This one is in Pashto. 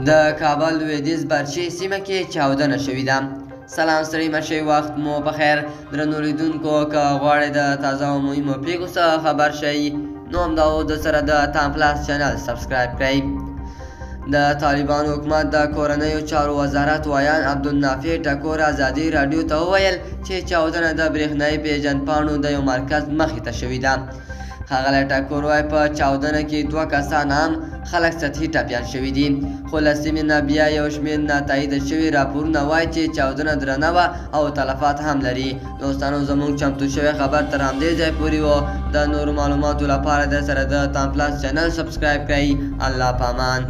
د کابل لویدیځ برچي سیمه کې چاودنه شوې ده. سلام ستړي مشئ، وخت مو بخیر. درنو لیدونکو، که غواړئ د تازه او مهمو پیښو څخه خبر شئ نو همدا اوس سره د تام پلاس چینل سبسکرایب کړئ. د طالبانو حکومت د کورنیو چارو وزارت وایان عبدالنافع ټکور ازادي راډیو ته وویل چې چاودنه د برېښنایي پیژندپاڼو د یو مرکز مخې ته شوې ده. ښاغلی ټکور وایي په چاودنه کې 2 کسان هم خلک سطحي ټپیان شوي دي، خو له سیمې نه بیا یو شمېر ناتاییده شوي راپورونه وایي چې چاودنه درنه وه او تلفات هم لري. دوستانو، زموږ چمتو شوی خبر تر همدې ځای پورې و. د نورو معلوماتو لپاره د سره د تام پلاس چینل سبسکرایب کړئ. الله پامان.